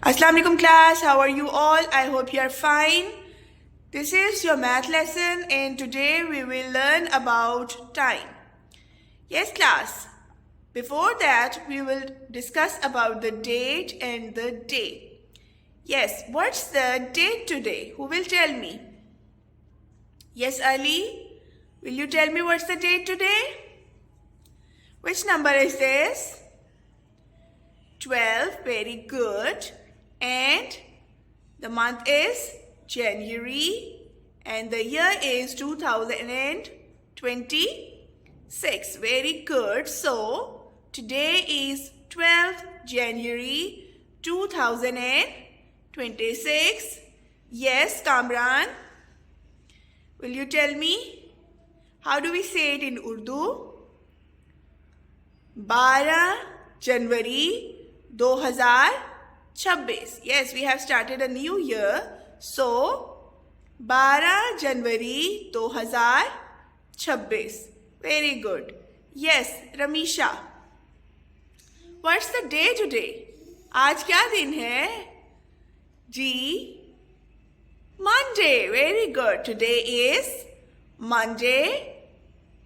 Assalamu alaikum class, how are you all? I hope you are fine. This is your math lesson and today we will learn about time. Yes class, before that we will discuss about the date and the day. Yes, what's the date today? Who will tell me? Yes Ali, will you tell me what's the date today? Which number is this? 12, very good. And the month is January and the year is 2026. Very good. So today is 12th January 2026. Yes, Kamran. Will you tell me? How do we say it in Urdu? 12 January 2026. Yes, we have started a new year. So, 12 January 2026. Very good. Yes, Ramisha. What's the day today? आज क्या दिन है? जी, Monday. Very good. Today is Monday.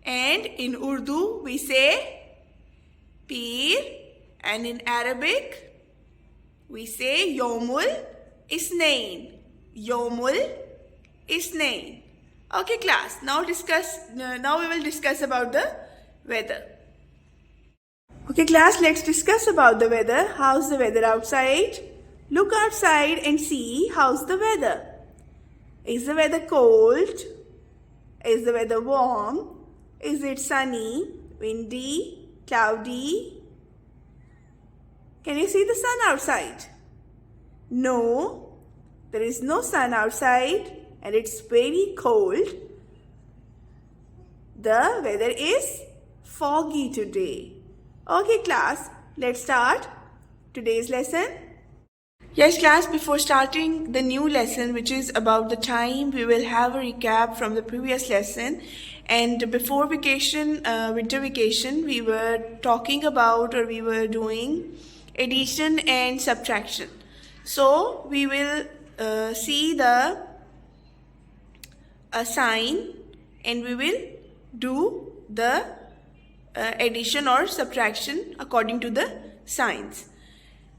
And in Urdu we say Peer. And in Arabic we say Yomul Isnain. Yomul Isnain. Okay class, now we will discuss about the weather. Okay class, let's discuss about the weather. How's the weather outside? Look outside and see how's the weather. Is the weather cold? Is the weather warm? Is it sunny, windy, cloudy? Can you see the sun outside? No, there is no sun outside and it's very cold. The weather is foggy today. Okay class, let's start today's lesson. Yes class, before starting the new lesson which is about the time, we will have a recap from the previous lesson. And before vacation, winter vacation, we were talking about or we were doing addition and subtraction. So we will see the sign and we will do the addition or subtraction according to the signs.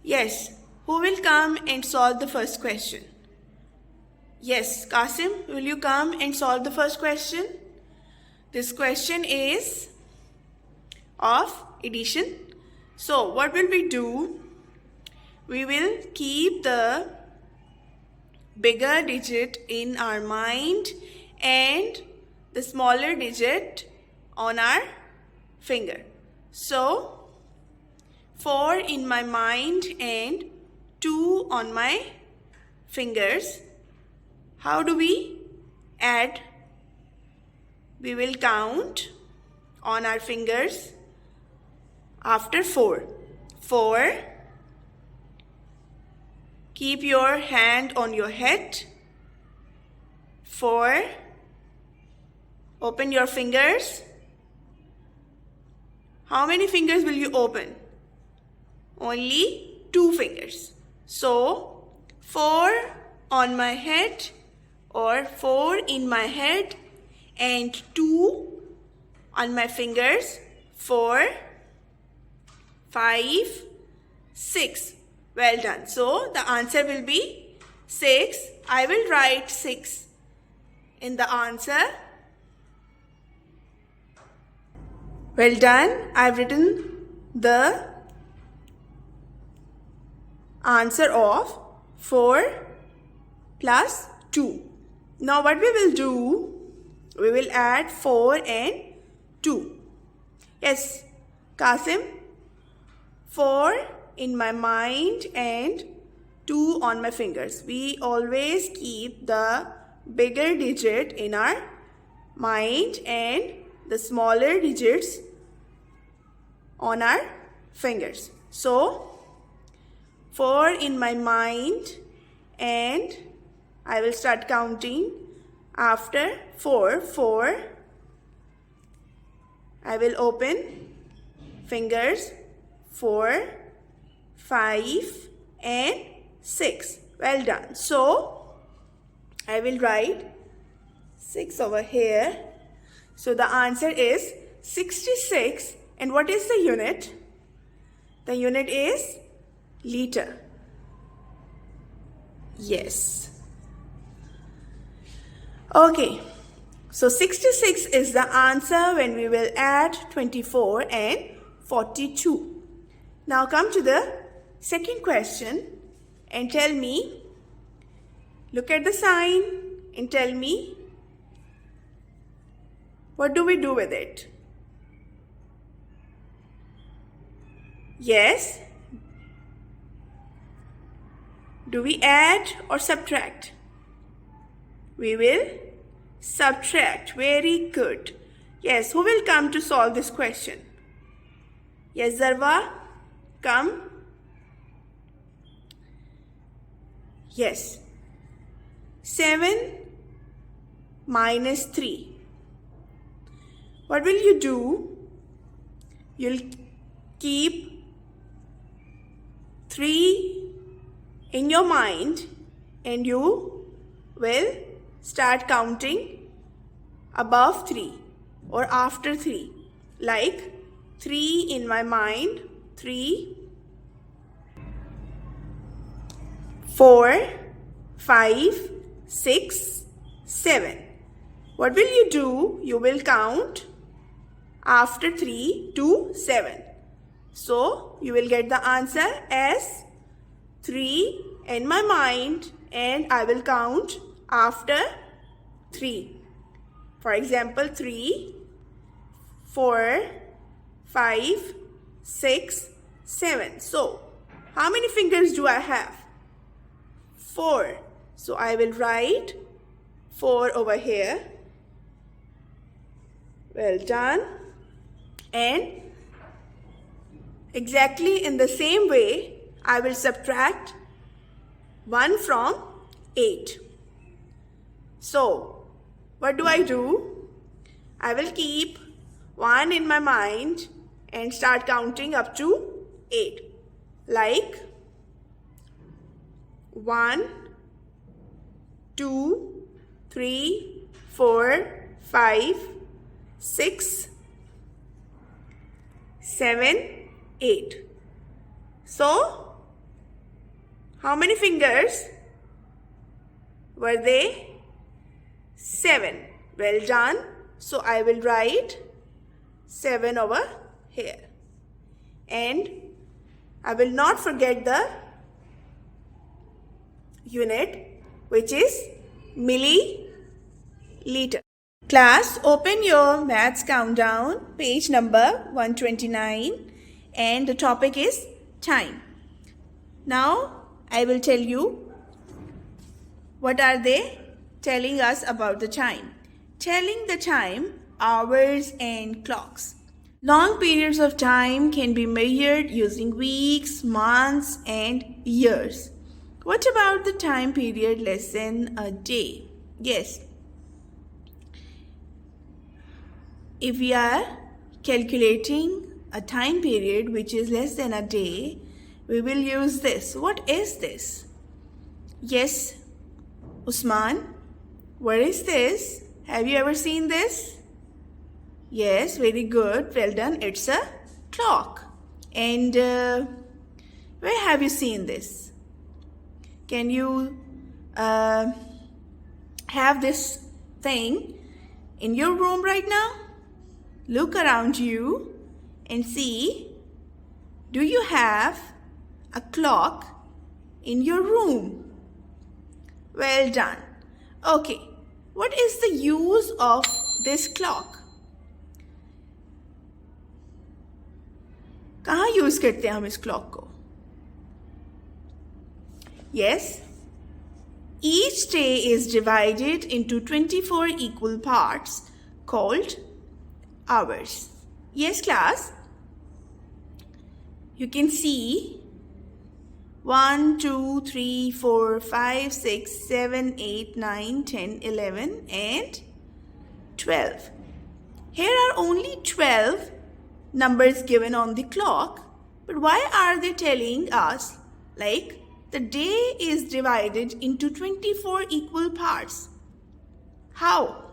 Yes, who will come and solve the first question? Yes, Qasim, will you come and solve the first question? This question is of addition. So what will we do? We will keep the bigger digit in our mind and the smaller digit on our finger. So 4 in my mind and 2 on my fingers. How do we add? We will count on our fingers after 4. 4. Keep your hand on your head. 4. Open your fingers. How many fingers will you open? Only 2 fingers. So 4 on my head or 4 in my head and 2 on my fingers. 4, 5, 6. Well done. So the answer will be 6. I will write 6 in the answer. Well done. I've written the answer of 4 plus 2. Now what we will do? We will add 4 and 2. Yes, Qasim. 4 in my mind and 2 on my fingers. We always keep the bigger digit in our mind and the smaller digits on our fingers. So 4 in my mind and I will start counting after 4. 4. I will open fingers. 4, 5 and 6. Well done. So, I will write 6 over here. So, the answer is 66. And what is the unit? The unit is liter. Yes. Okay. So, 66 is the answer when we will add 24 and 42. Now, come to the second question and tell me, look at the sign and tell me, what do we do with it? Yes. Do we add or subtract? We will subtract. Very good. Yes, who will come to solve this question? Yes, Zarwa, come. Yes. 7 minus 3. What will you do? You'll keep 3 in your mind and you will start counting above 3 or after 3. Like 3 in my mind, 3, 4, 5, 6, 7. What will you do? You will count after 3 to 7. So, you will get the answer as 3 in my mind and I will count after 3. For example, 3, 4, 5, 6, 7. So, how many fingers do I have? 4. So, I will write 4 over here. Well done. And exactly in the same way, I will subtract 1 from 8. So, what do? I will keep 1 in my mind and start counting up to 8. Like 1, 2, 3, 4, 5, 6, 7, 8. So, how many fingers were they? 7. Well done. So, I will write 7 over here. And I will not forget the unit, which is milliliter. Class, open your maths countdown, page number 129, and the topic is time. Now, I will tell you what are they telling us about the time. Telling the time, hours and clocks. Long periods of time can be measured using weeks, months and years. What about the time period less than a day? Yes. If we are calculating a time period which is less than a day, we will use this. What is this? Yes, Usman, what is this? Have you ever seen this? Yes, very good. Well done. It's a clock. And where have you seen this? Can you have this thing in your room right now? Look around you and see, do you have a clock in your room? Well done. Okay, what is the use of this clock? कहाँ use करते हैं हम इस clock को? Yes, each day is divided into 24 equal parts called hours. Yes, class? You can see 1, 2, 3, 4, 5, 6, 7, 8, 9, 10, 11 and 12. Here are only 12 numbers given on the clock, but why are they telling us like the day is divided into 24 equal parts. How?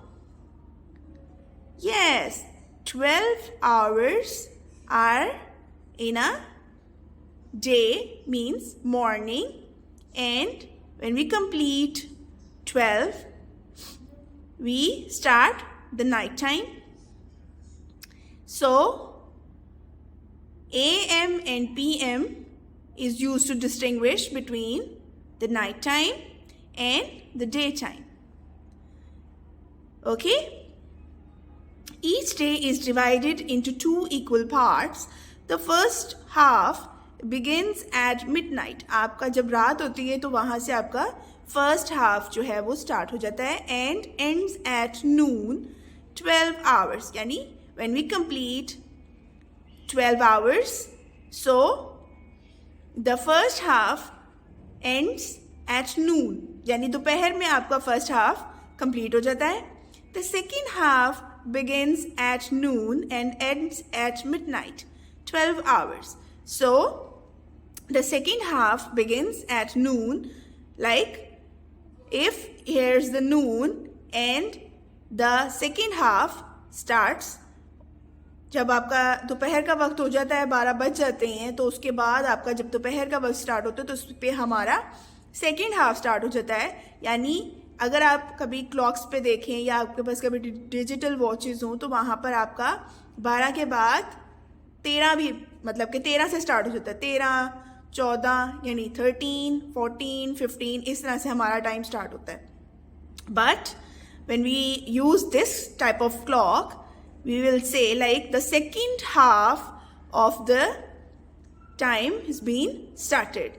Yes, 12 hours are in a day, means morning, and when we complete 12, we start the night time. So, AM and PM is used to distinguish between the night time and the daytime. Okay? Each day is divided into 2 equal parts. The first half begins at midnight. आपका जब रात होती है तो वहाँ से आपका first half जो है वो start हो जाता है and ends at noon, 12 hours. यानी when we complete 12 hours, so the first half ends at noon. यानी दोपहर में आपका first half complete हो जाता है. The second half begins at noon and ends at midnight, 12 hours. So, the second half begins at noon, like if here's the noon and the second half starts, जब आपका दोपहर का वक्त हो जाता है 12 बज जाते हैं तो उसके बाद आपका जब दोपहर का वक्त स्टार्ट होता है तो उस पर हमारा सेकेंड हाफ स्टार्ट हो जाता है. यानी अगर आप कभी क्लॉक्स पे देखें या आपके पास कभी डिजिटल वॉचेस हों तो वहाँ पर आपका 12 के बाद 13 भी, मतलब कि 13 से स्टार्ट हो जाता है. 13, 14 यानी 13, 14, 15 इस तरह से हमारा टाइम स्टार्ट होता है. But when we use this type of clock we will say like the second half of the time has been started.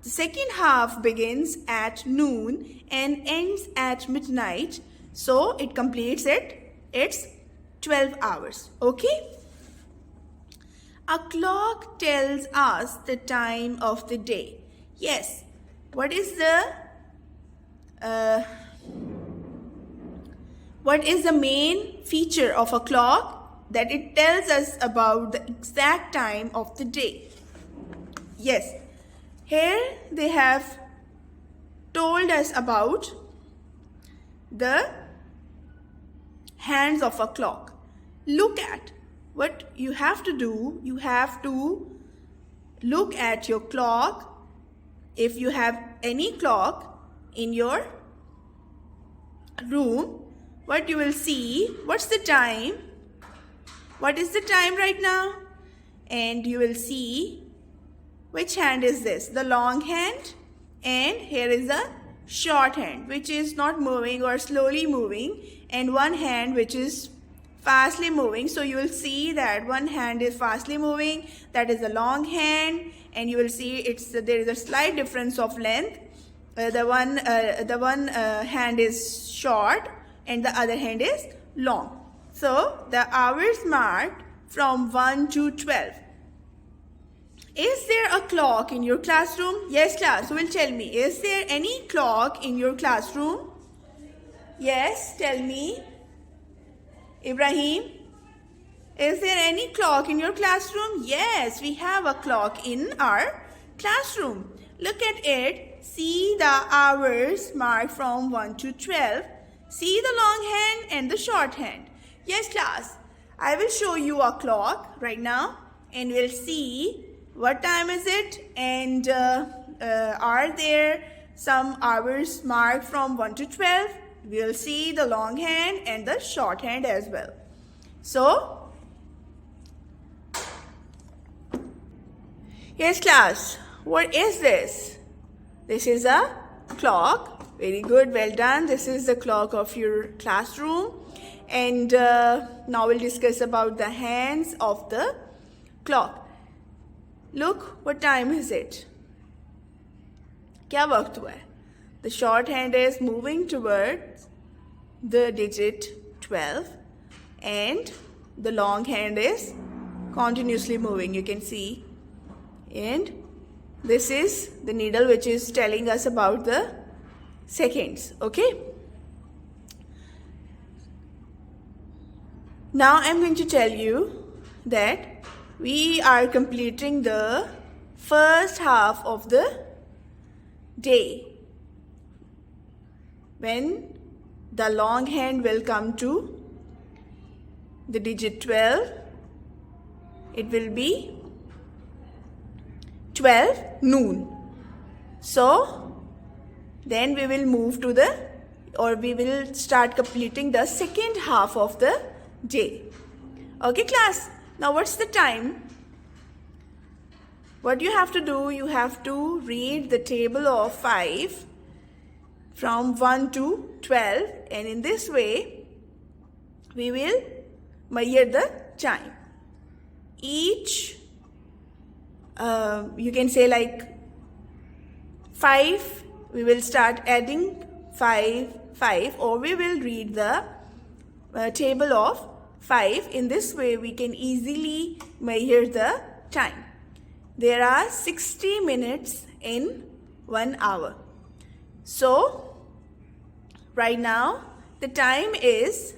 The second half begins at noon and ends at midnight, so it completes its 12 hours. Okay? A clock tells us the time of the day. Yes. What is the main feature of a clock? That it tells us about the exact time of the day. Yes, here they have told us about the hands of a clock. Look at what you have to do. You have to look at your clock. If you have any clock in your room, what you will see, what's the time, what is the time right now, and you will see which hand is this, the long hand, and here is the short hand which is not moving or slowly moving, and one hand which is fastly moving. So you will see that one hand is fastly moving, that is the long hand, and you will see there is a slight difference of length. The one hand is short and the other hand is long. So the hours marked from 1 to 12. Is there a clock in your classroom? Yes, class. Will tell me. Is there any clock in your classroom? Yes, tell me. Ibrahim, is there any clock in your classroom? Yes, we have a clock in our classroom. Look at it. See the hours marked from 1 to 12. See the long hand and the short hand. Yes, class. I will show you a clock right now and we'll see what time is it and are there some hours marked from 1 to 12. We'll see the long hand and the short hand as well. So, yes, class. What is this? This is a clock. Very good, well done. This is the clock of your classroom. And now we'll discuss about the hands of the clock. Look, what time is it? क्या वक्त हुआ है? The short hand is moving towards the digit 12 and the long hand is continuously moving, you can see. And this is the needle which is telling us about the seconds. Okay? Now I'm going to tell you that we are completing the first half of the day. When the long hand will come to the digit 12, it will be 12 noon. So then we will move to we will start completing the second half of the day. Okay class, now what's the time? What you have to do, you have to read the table of 5 from 1 to 12, and in this way we will measure the time. Each you can say like 5, we will start adding 5, or we will read the table of 5. In this way we can easily measure the time. There are 60 minutes in 1 hour. So right now the time is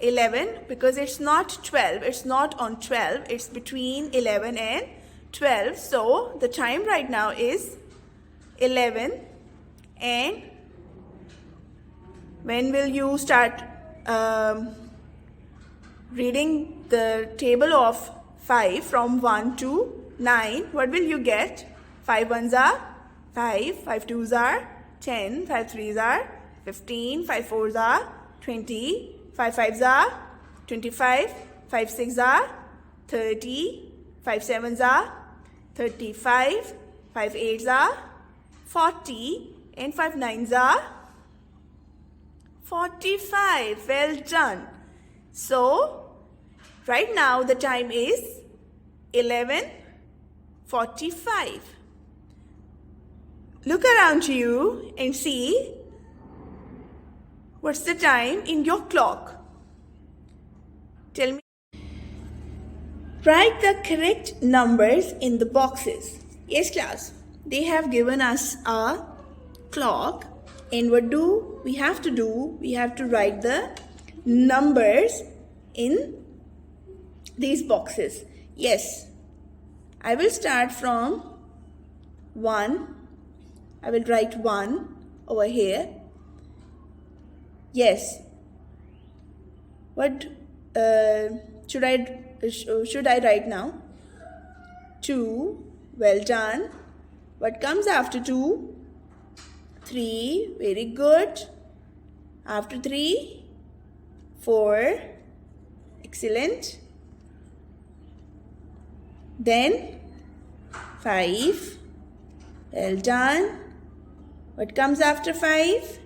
11, because it's not 12, it's not on 12, it's between 11 and 12. So the time right now is 11. And when will you start reading the table of 5 from 1 to 9? What will you get? 5 ones are 5, 5 twos are 10, 5 threes are 15, 5 fours are 20, 5 fives are 25, 5 sixes are 30, 5 sevens are 35, 5 eights are 40, and 5 nines are 45. Well done. So right now the time is 11:45. Look around you and see what's the time in your clock. Tell me. Write the correct numbers in the boxes. Yes class, they have given us a clock, and what do we have to do? We have to write the numbers in these boxes. Yes, I will start from 1. I will write 1 over here. Yes. What should I write now? 2. Well done. What comes after 2? 3. Very good. After 3? 4. Excellent. Then 5. Well done. What comes after 5?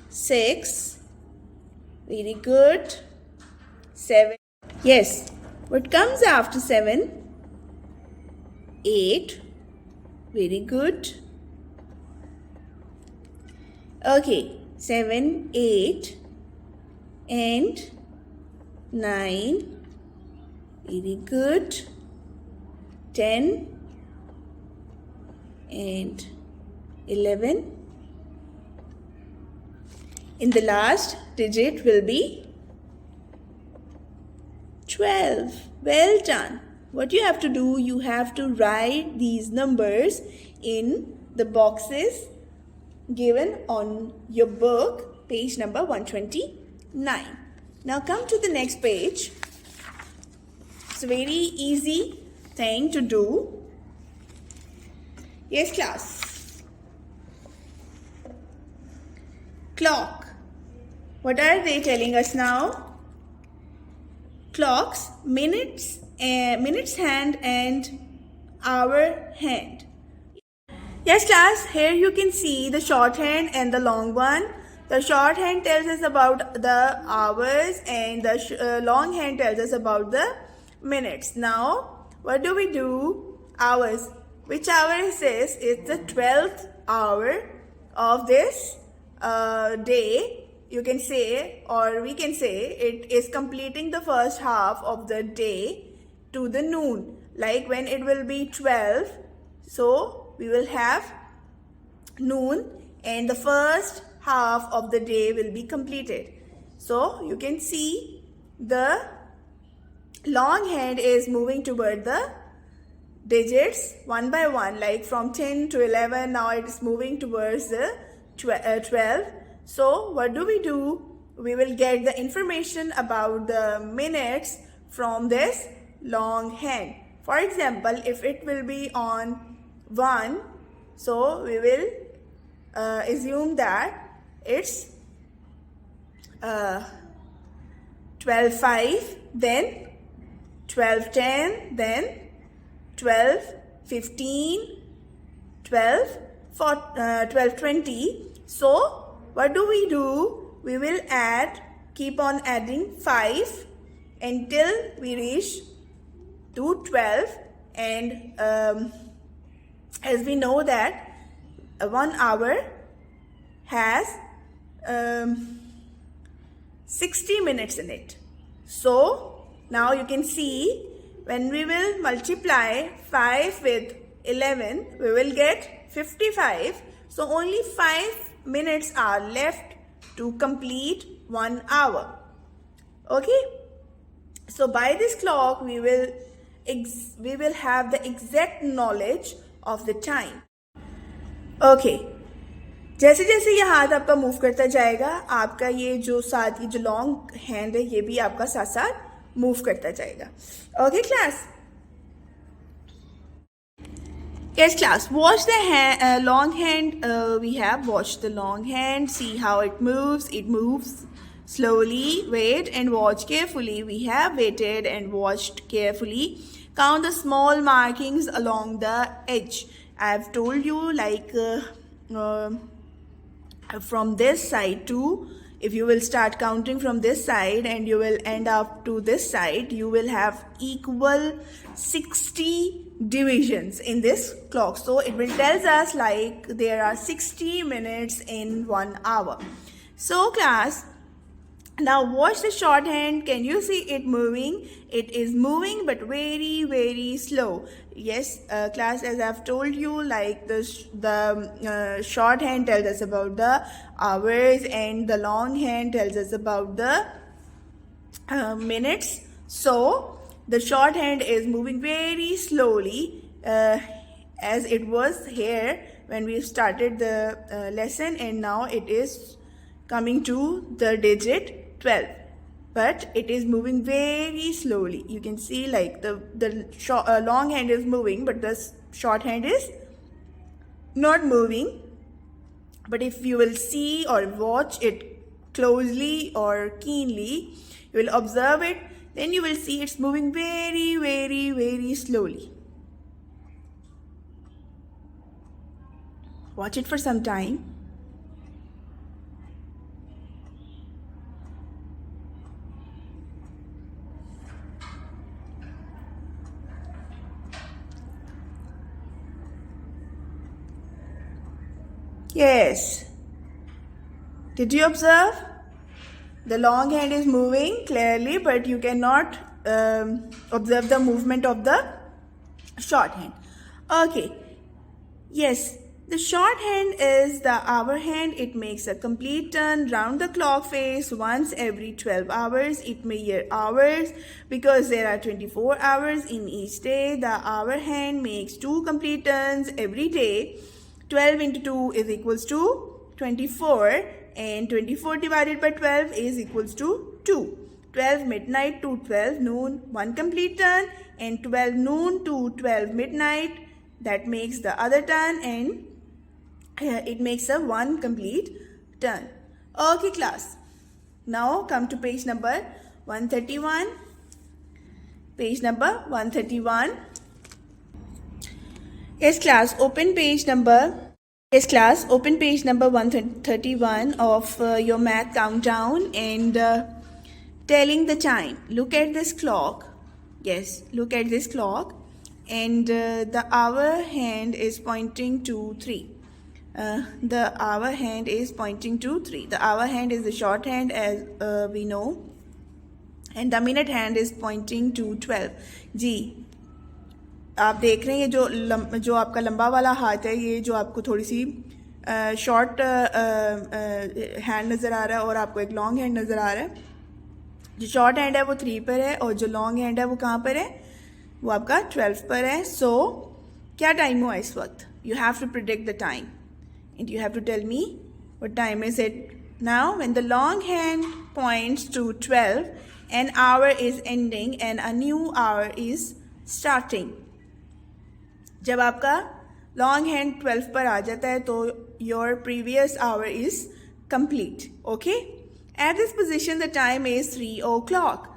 6. Very good. 7. Yes. What comes after 7? 8. Very good. Okay. 7, 8 and 9. Very good. 10 and 11. In the last digit will be 12. Well done. What you have to do, you have to write these numbers in the boxes given on your book, page number 129. Now come to the next page. It's a very easy thing to do. Yes, class. Clock. What are they telling us now? Clocks, minutes hand and hour hand. Yes class, here you can see the shorthand and the long one. The shorthand tells us about the hours and the long hand tells us about the minutes. Now, what do we do? Hours. Which hour is this? It's the 12th hour of this day. You can say, or we can say, it is completing the first half of the day to the noon. Like when it will be 12, so we will have noon and the first half of the day will be completed. So you can see the long hand is moving toward the digits one by one, like from 10 to 11. Now it is moving towards the 12. So what do? We will get the information about the minutes from this longhand. For example, if it will be on 1, so we will assume that it's 12:05, then 12:10, then 12:15, 12:20. So what do? We will keep on adding 5 until we reach to 12. And as we know that 1 hour has 60 minutes in it. So now you can see, when we will multiply 5 with 11, we will get 55. So only 5 minutes are left to complete 1 hour. Okay. So by this clock, we will have the exact knowledge of the time. Okay. जैसे जैसे ये हाथ आपका move करता जाएगा, आपका ये जो साथ ये जो लॉन्ग हैंड है, ये भी आपका साथ साथ मूव करता जाएगा. Okay class? Yes class, watch the long hand. We have watched the long hand. See how it moves. It moves slowly. Wait and watch carefully. We have waited and watched carefully. Count the small markings along the edge. I have told you, like from this side to, if you will start counting from this side and you will end up to this side, you will have equal 60 divisions in this clock. So it will tell us like there are 60 minutes in 1 hour. So class, now watch the shorthand. Can you see it moving? It is moving but very, very slow. Yes, class, as I've told you, like the shorthand tells us about the hours and the long hand tells us about the minutes. So the shorthand is moving very slowly, as it was here when we started the lesson, and now it is coming to the digit 12. But it is moving very slowly. You can see like the long hand is moving, but the short hand is not moving. But if you will see or watch it closely or keenly, you will observe it, then you will see it's moving very, very, very slowly. Watch it for some time. Yes. Did you observe? The long hand is moving clearly, but you cannot observe the movement of the short hand. Okay. Yes. The short hand is the hour hand. It makes a complete turn round the clock face once every 12 hours. It may year hours because there are 24 hours in each day. The hour hand makes 2 complete turns every day. 12 into 2 is equals to 24, and 24 divided by 12 is equals to 2. 12 midnight to 12 noon, 1 complete turn, and 12 noon to 12 midnight, that makes the other turn, and it makes a 1 complete turn. Okay class, now come to page number 131. Page number 131. Yes class, open page number 131 of your math countdown and telling the time. Look at this clock. Yes, look at this clock, and the hour hand is pointing to 3. The hour hand is pointing to 3. The hour hand is the short hand, as we know, and the minute hand is pointing to 12. जी, आप देख रहे हैं जो आपका लंबा वाला हाथ है, ये जो आपको थोड़ी सी शॉर्ट हैंड नज़र आ रहा है और आपको एक लॉन्ग हैंड नज़र आ रहा है. जो शॉर्ट हैंड है वो 3 पर है और जो लॉन्ग हैंड है वो कहाँ पर है? वो आपका 12 पर है. So क्या टाइम हुआ इस वक्त? You have to predict the time and you have to tell me what time is it now. When the long hand points to 12, an hour is ending and a new hour is starting. जब आपका long hand 12 पर आ जाता है तो your previous hour is complete. Okay? At this position the time is 3 o'clock.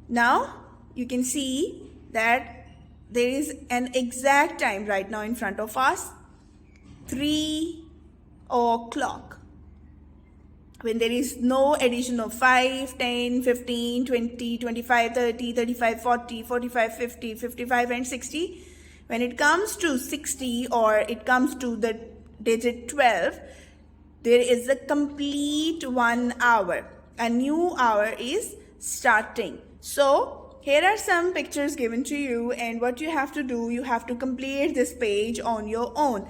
Now you can see that there is an exact time right now in front of us, 3 o'clock. When there is no addition of 5, 10, 15, 20, 25, 30, 35, 40, 45, 50, 55 and 60. When it comes to 60 or it comes to the digit 12, there is a complete 1 hour. A new hour is starting. So here are some pictures given to you, and what you have to do, you have to complete this page on your own.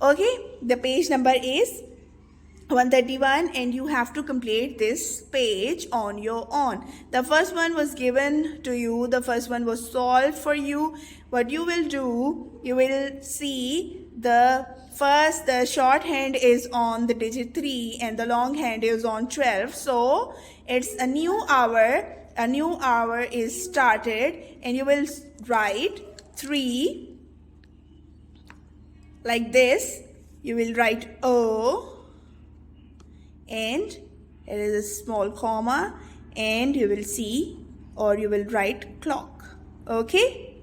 Okay, the page number is 131 and you have to complete this page on your own. The first one was given to you, the first one was solved for you. What you will do, you will see the shorthand is on the digit 3 and the long hand is on 12. So it's a new hour. A new hour is started and you will write 3 like this. You will write O and it is a small comma and you will see, or you will write clock. Okay?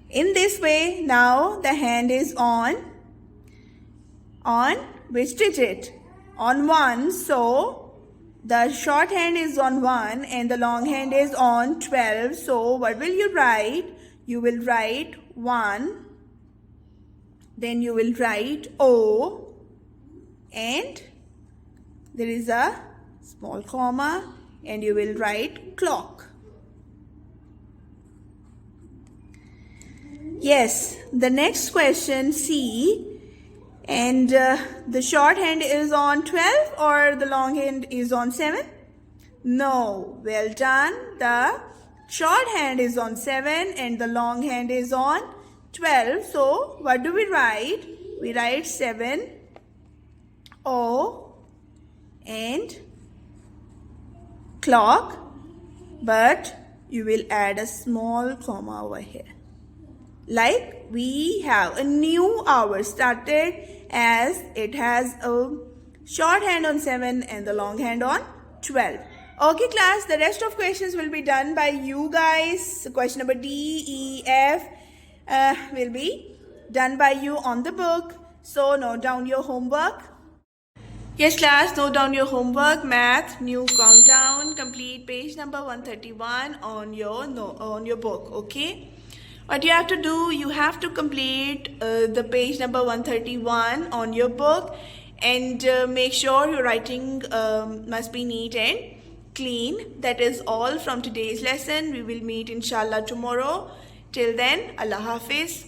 In this way, now the hand is on which digit? On 1. So the shorthand is on 1 and the long hand is on 12. So what will you write? You will write 1. Then you will write O. And there is a small comma and you will write clock. Yes, the next question, C. And the shorthand is on 12 or the long hand is on 7? No, well done. The shorthand is on 7 and the long hand is on 12. So what do we write? We write 7 O and clock, but you will add a small comma over here. Like we have a new hour started as it has a shorthand on 7 and the long hand on 12. Okay class, the rest of questions will be done by you guys. Question number D, E, F will be done by you on the book. So note down your homework. Yes class, note down your homework. Math, new countdown, complete page number 131 on your book. Okay. What you have to do, you have to complete the page number 131 on your book and make sure your writing must be neat and clean. That is all from today's lesson. We will meet inshallah tomorrow. Till then, Allah Hafiz.